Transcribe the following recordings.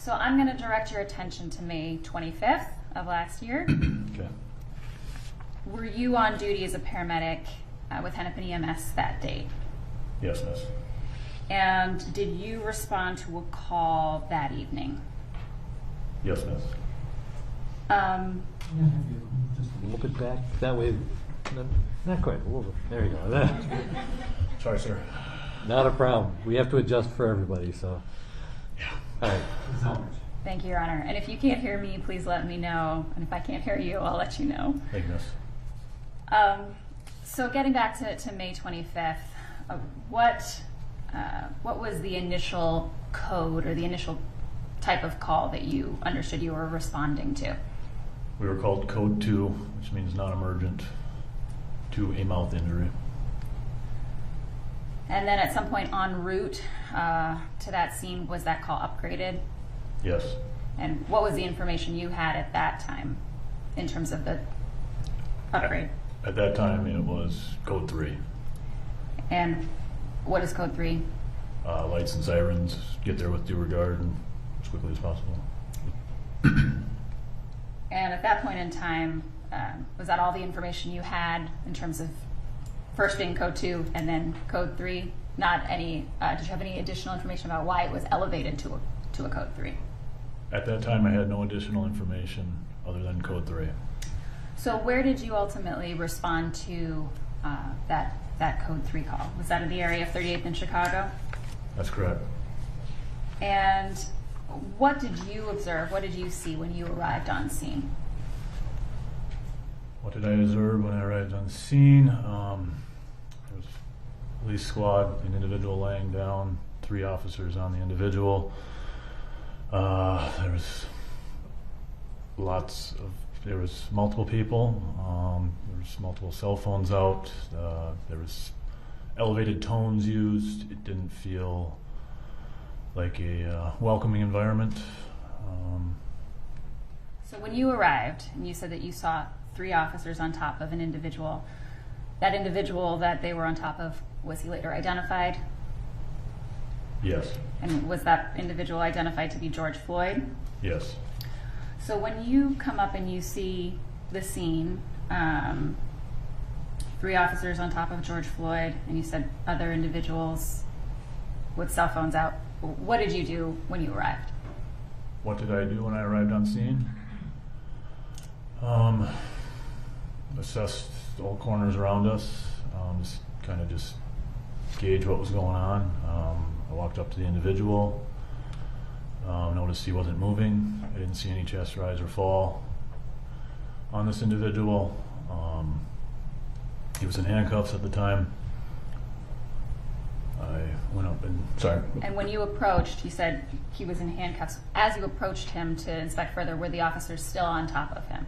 So I'm going to direct your attention to May 25th of last year. Okay. Were you on duty as a paramedic with Hennepin EMS that date? Yes, miss. And did you respond to a call that evening? Yes, miss. Just a little bit back. That way, not quite. There you go. Sorry, sir. Not a problem. We have to adjust for everybody, so. Yeah. All right. Thank you, Your Honor. And if you can't hear me, please let me know. And if I can't hear you, I'll let you know. Thank you, miss. So getting back to May 25th, what was the initial code or the initial type of call that you understood you were responding to? We were called Code 2, which means non-emergent, to a mouth injury. And then at some point en route to that scene, was that call upgraded? Yes. And what was the information you had at that time in terms of the upgrade? At that time, it was Code 3. And what is Code 3? Lights and sirens, get there with due regard and as quickly as possible. And at that point in time, was that all the information you had in terms of first being Code 2 and then Code 3? Not any, did you have any additional information about why it was elevated to a Code 3? At that time, I had no additional information other than Code 3. So where did you ultimately respond to that Code 3 call? Was that in the area of 38th in Chicago? That's correct. And what did you observe? What did you see when you arrived on scene? What did I observe when I arrived on scene? There was a police squad, an individual laying down, 3 officers on the individual. There was multiple people. There was multiple cell phones out. There was elevated tones used. It didn't feel like a welcoming environment. So when you arrived and you said that you saw 3 officers on top of an individual, that individual that they were on top of, was he later identified? Yes. And was that individual identified to be George Floyd? Yes. So when you come up and you see the scene, 3 officers on top of George Floyd, and you said other individuals with cell phones out, what did you do when you arrived? What did I do when I arrived on scene? Assessed all corners around us, just gauge what was going on. I walked up to the individual, noticed he wasn't moving. I didn't see any chest rise or fall on this individual. He was in handcuffs at the time. I went up and, sorry. And when you approached, you said he was in handcuffs. As you approached him to inspect further, were the officers still on top of him?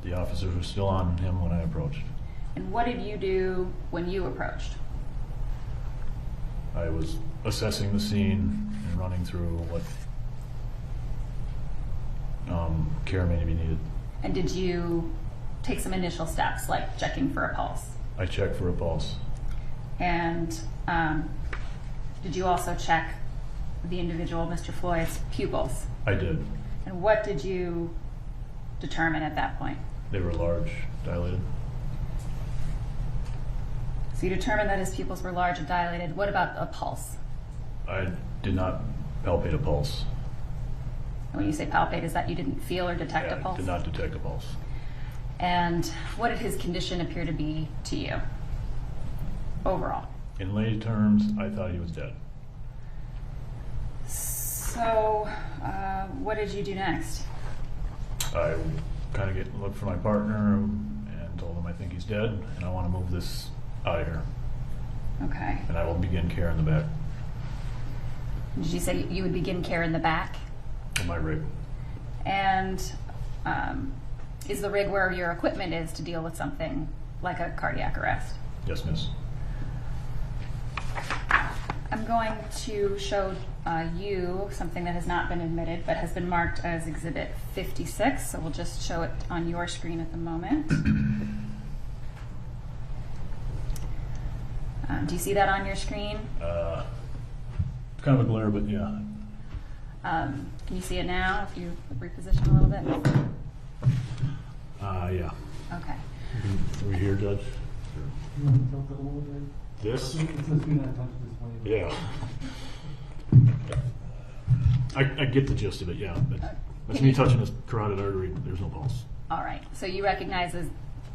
The officers were still on him when I approached. And what did you do when you approached? I was assessing the scene and running through what care may be needed. And did you take some initial steps, like checking for a pulse? I checked for a pulse. And did you also check the individual, Mr. Floyd's, pupils? I did. And what did you determine at that point? They were large, dilated. So you determined that his pupils were large and dilated. What about a pulse? I did not palpate a pulse. And when you say palpate, is that you didn't feel or detect a I pulse? did not detect a pulse. And what did his condition appear to be to you overall? In lay terms, I thought he was dead. So what did you do next? I kind of looked for my partner and told him I think he's dead and I want to move this out of here. Okay. And I will begin care in the back Did you say you would begin care in the back? of my rig. And is the rig where your equipment is to deal with something like a cardiac arrest? Yes, miss. I'm going to show you something that has not been admitted but has been marked as Exhibit 56, so we'll just show it on your screen at the moment. Do you see that on your screen? Kind of a glare, but yeah. Can you see it now if you reposition a little bit? Yeah. Okay. Are we here, Judge? This? Yeah. I get the gist of it, yeah. But that's me touching this carotid artery. There's no pulse. All right. So you recognize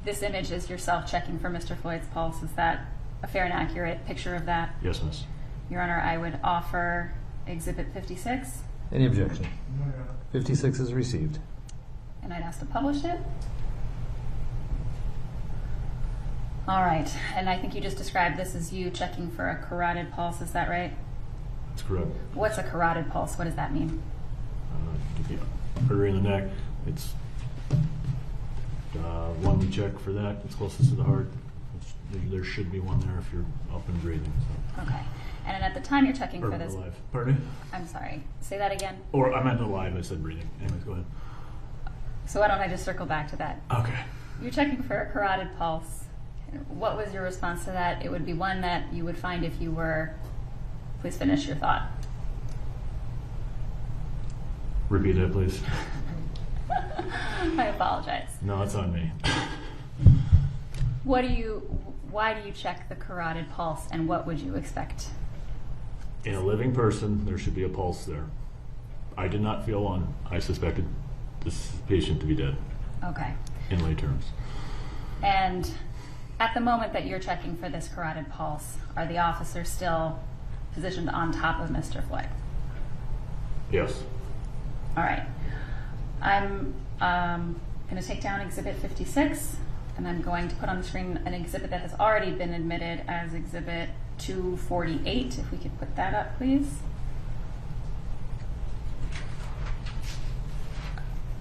this image is yourself checking for Mr. Floyd's pulse. Is that a fair and accurate picture of that? Yes, miss. Your Honor, I would offer Exhibit 56. Any objection? 56 is received. And I'd ask to publish it. All right. And I think you just described this as you checking for a carotid pulse. Is that right? That's correct. What's a carotid pulse? What does that mean? The artery in the neck. It's one we check for that. It's closest to the heart. There should be one there if you're up and breathing. So. Okay. And at the time you're checking Or for this... alive. Pardon me? I'm sorry. Say that again. Or I meant alive. I said breathing. Anyways, go ahead. So why don't I just circle back to that? Okay. You're checking for a carotid pulse. What was your response to that? It would be one that you would find if you were... Please finish your thought. Repeat it, please. I apologize. No, it's on me. Why do you check the carotid pulse, and what would you expect? In a living person, there should be a pulse there. I did not feel one. I suspected this patient to be dead. Okay. In lay terms. And at the moment that you're checking for this carotid pulse, are the officers still positioned on top of Mr. Floyd? Yes. All right. I'm going to take down Exhibit 56, and I'm going to put on the screen an exhibit that has already been admitted as Exhibit 248. If we could put that up, please.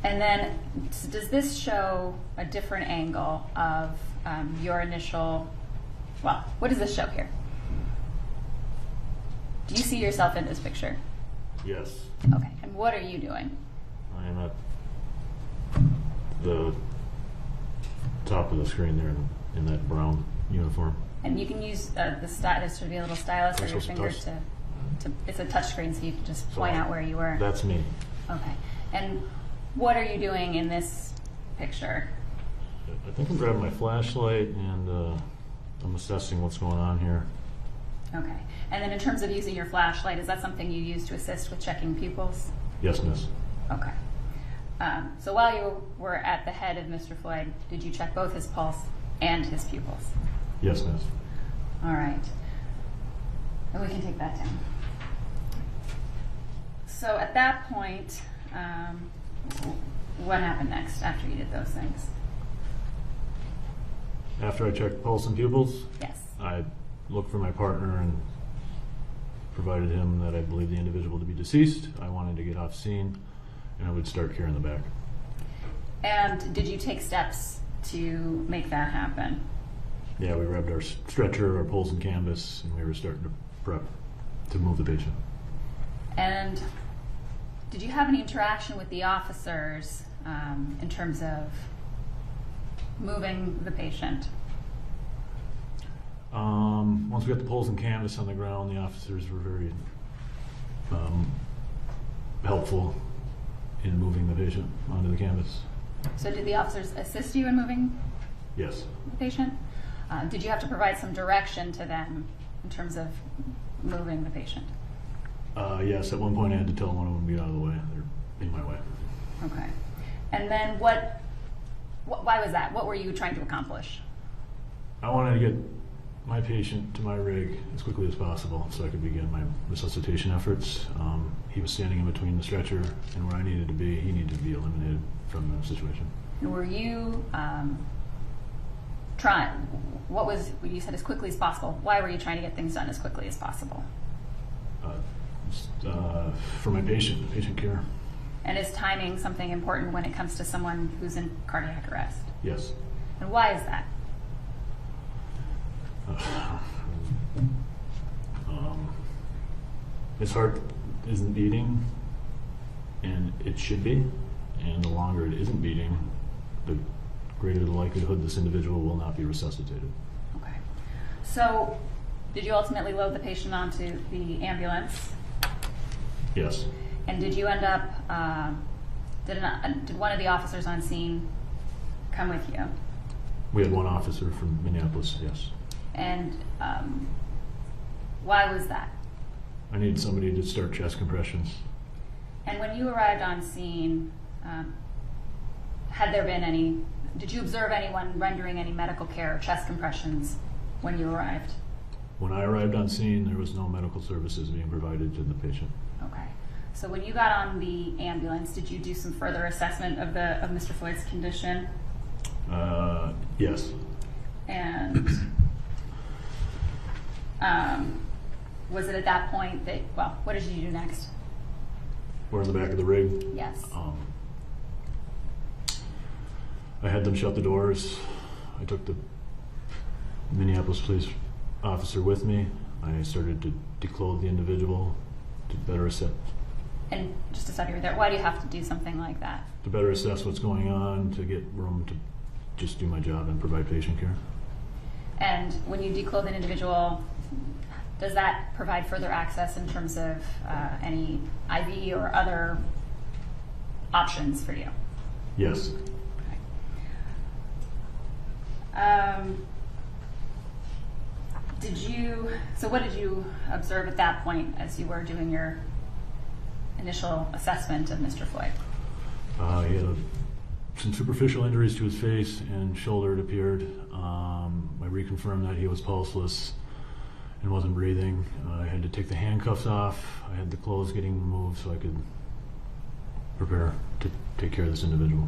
And then, does this show a different angle of your initial, well, what does this show here? Do you see yourself in this picture? Yes. Okay, and what are you doing? I am at the top of the screen there in that brown uniform. And you can use the stylus, should be a little stylus Am I or your supposed to finger touch? to, it's a touch screen, so you can just So point out where you were. That's me. Okay, and what are you doing in this picture? I think I'm grabbing my flashlight and I'm assessing what's going on here. Okay, and then in terms of using your flashlight, is that something you use to assist with checking pupils? Yes, miss. Okay. So while you were at the head of Mr. Floyd, did you check both his pulse and his pupils? Yes, miss. All right. And we can take that down. So at that point, what happened next after you did those things? After I checked pulse and pupils, Yes. I looked for my partner and provided him that I believe the individual to be deceased. I wanted to get off scene, and I would start care in the back. And did you take steps to make that happen? Yeah, we grabbed our stretcher, our poles and canvas, and we were starting to prep to move the patient. And did you have any interaction with the officers in terms of moving the patient? Once we got the poles and canvas on the ground, the officers were very helpful in moving the patient onto the canvas. So did the officers assist you in moving Yes. the patient? Did you have to provide some direction to them in terms of moving the patient? Yes, at one point I had to tell one of them to get out of the way. They're in my way. Okay. And then why was that? What were you trying to accomplish? I wanted to get my patient to my rig as quickly as possible so I could begin my resuscitation efforts. He was standing in between the stretcher and where I needed to be. He needed to be eliminated from the situation. Were you you said as quickly as possible. Why were you trying to get things done as quickly as possible? For my patient care. And is timing something important when it comes to someone who's in cardiac arrest? Yes. And why is that? His heart isn't beating, and it should be, and the longer it isn't beating, the greater the likelihood this individual will not be resuscitated. Okay. So, did you ultimately load the patient onto the ambulance? Yes. And did you end up, did one of the officers on scene come with you? We had one officer from Minneapolis, yes. And why was that? I needed somebody to start chest compressions. And when you arrived on scene, had there been any, did you observe anyone rendering any medical care or chest compressions when you arrived? When I arrived on scene, there was no medical services being provided to the patient. Okay. So when you got on the ambulance, did you do some further assessment of Mr. Floyd's condition? Yes. And was it at that point that, well, what did you do next? We're in the back of the rig. Yes. I had them shut the doors. I took the Minneapolis police officer with me. I started to declothe the individual to better assess. And just a second there, why do you have to do something like that? To better assess what's going on, to get room to just do my job and provide patient care. And when you declothe an individual, does that provide further access in terms of any IV or other options for you? Yes. So what did you observe at that point as you were doing your initial assessment of Mr. Floyd? He had some superficial injuries to his face and shoulder, it appeared. I reconfirmed that he was pulseless and wasn't breathing. I had to take the handcuffs off. I had the clothes getting removed so I could prepare to take care of this individual.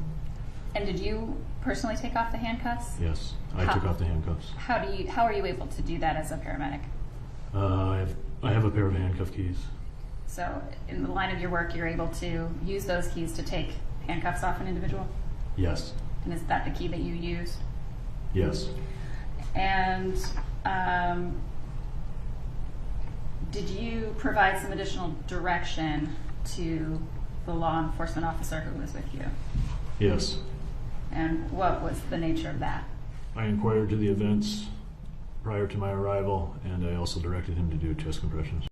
And did you personally take off the handcuffs? Yes, I took off the handcuffs. How are you able to do that as a paramedic? I have a pair of handcuff keys. So in the line of your work, you're able to use those keys to take handcuffs off an individual? Yes. And is that the key that you used? Yes. And did you provide some additional direction to the law enforcement officer who was with you? Yes. And what was the nature of that? I inquired to the events prior to my arrival, and I also directed him to do chest compressions.